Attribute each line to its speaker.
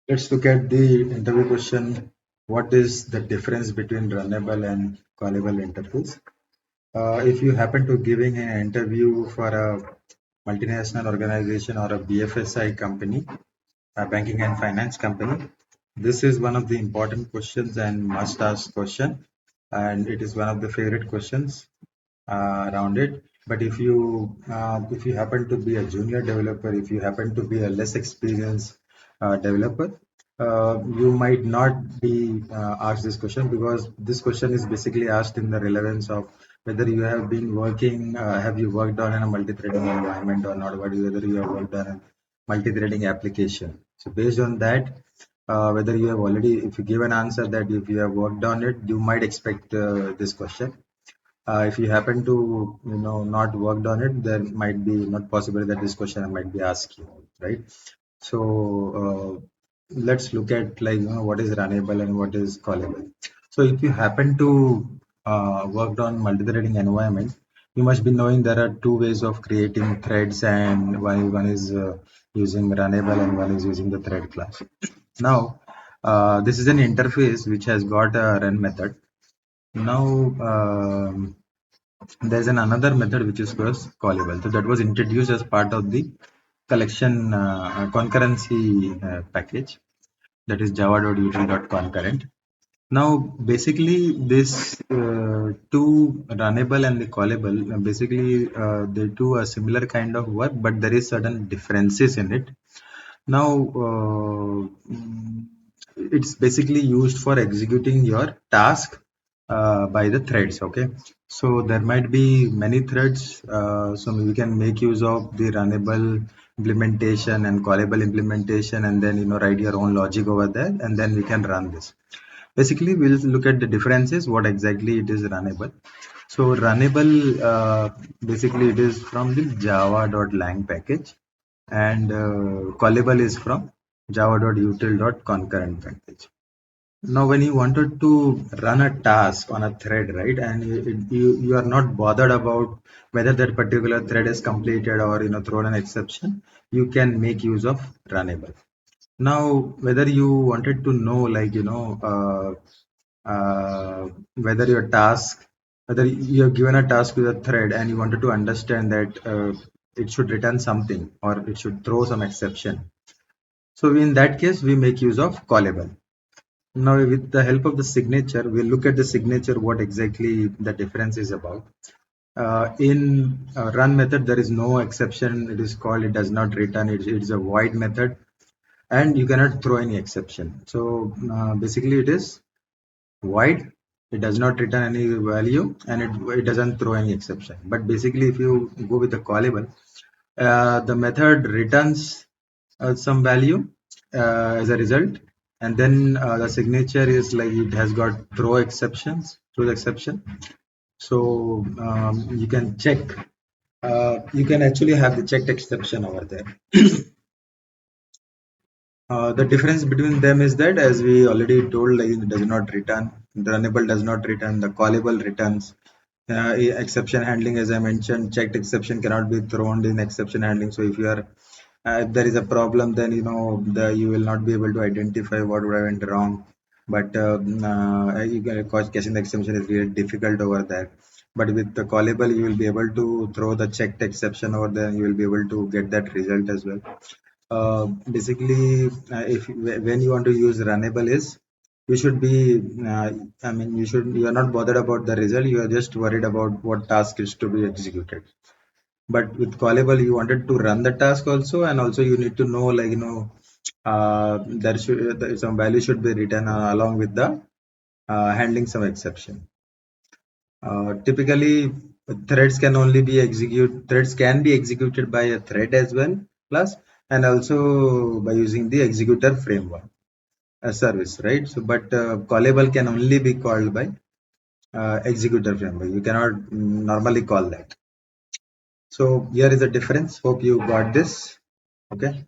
Speaker 1: Let's look at the interview question. What is the difference between runnable and callable interface? If you happen to giving an interview for a multinational organization or a BFSI company, a banking and finance company, this is one of the important questions and must ask question, and it is one of the favorite questions around it. But if you happen to be a junior developer, if you happen to be a less experienced developer, you might not be asked this question, because this question is basically asked in the relevance of whether you have been working, have you worked on a multi-threading environment or not, whether you have worked on a multi-threading application. So based on that, whether you have already, if you give an answer that if you have worked on it, you might expect this question. If you happen to not worked on it, there might be not possible that this question might be asked you, right? So let's look at, like, what is runnable and what is callable. So if you happen to worked on multi-threading environment, you must be knowing there are two ways of creating threads, and one is using runnable and one is using the thread class. Now this is an interface which has got a run method. Now there's another method which is callable. So that was introduced as part of the collection concurrency package, that is java.util.concurrent. Now basically this two, runnable and the callable, basically they do a similar kind of work, but there is certain differences in it. Now it's basically used for executing your task by the threads. Okay, so there might be many threads, so we can make use of the runnable implementation and callable implementation, and then write your own logic over there, and then we can run this. Basically we'll look at the differences, what exactly it is runnable. So runnable, basically it is from the java.lang package, and callable is from java.util.concurrent package. Now when you wanted to run a task on a thread, right, and you are not bothered about whether that particular thread is completed or thrown an exception, you can make use of runnable. Now whether you wanted to know, like, whether your task, whether you have given a task to the thread and you wanted to understand that it should return something or it should throw some exception, so in that case we make use of callable. Now with the help of the signature, we'll look at the signature, what exactly the difference is about. In run method, there is no exception. It is called, it does not return, it's a void method, and you cannot throw any exception. So basically it is void, it does not return any value, and it doesn't throw any exception. But basically if you go with the callable, the method returns some value as a result, and then the signature is like it has got throw the exception. So you can check, you can actually have the checked exception over there. The difference between them is that, as we already told, like, it does not return, the runnable does not return, the callable returns. Exception handling, as I mentioned, checked exception cannot be thrown in exception handling. So if you are, if there is a problem, then you will not be able to identify what would have went wrong. But catching the exception is really difficult over there. But with the callable, you will be able to throw the checked exception over there, and you will be able to get that result as well. Basically, if when you want to use runnable, is you should be, I mean, you are not bothered about the result, you are just worried about what task is to be executed. But with callable, you wanted to run the task also, and also you need to know, like, some value should be written along with the handling some exception. Typically threads can be executed by a thread as well, plus, and also by using the executor framework service, right? So but callable can only be called by executor framework, you cannot normally call that. So here is a difference, hope you got this. Okay,